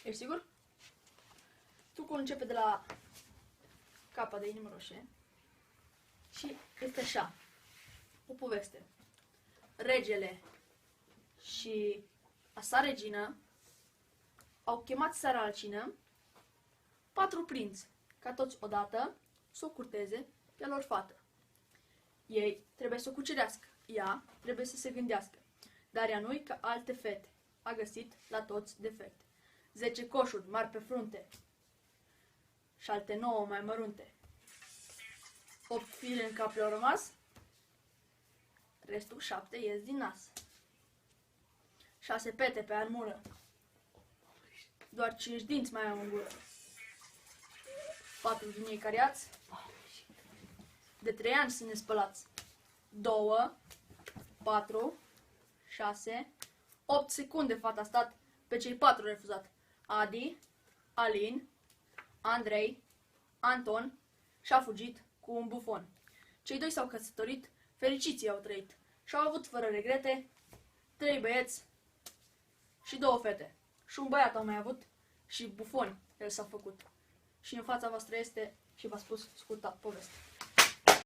Ești sigur? Trucul începe de la capa de inimă roșie și este așa. O poveste. Regele și a sa regină au chemat seara la cină 4 prinți, ca toți odată să o curteze pe a lor fată. Ei trebuie să o cucerească, ea trebuie să se gândească, dar ea nu-i ca alte fete, a găsit la toți defecte. 10 coșuri mari pe frunte și alte 9 mai mărunte. 8 fire în cap le-au rămas, restul 7 ies din nas. 6 pete pe armură, doar 5 dinți mai au în gură. 4 din ei cariați, de 3 ani să ne spălați. 2, 4, 6, 8 secunde fata a stat, pe cei 4 refuzat. Adi, Alin, Andrei, Anton și-a fugit cu un bufon. Cei 2 s-au căsătorit, fericiții au trăit și-au avut fără regrete 3 băieți și 2 fete. Și un băiat au mai avut și bufoni el s-a făcut. Și în fața voastră este și v-a spus scurta poveste.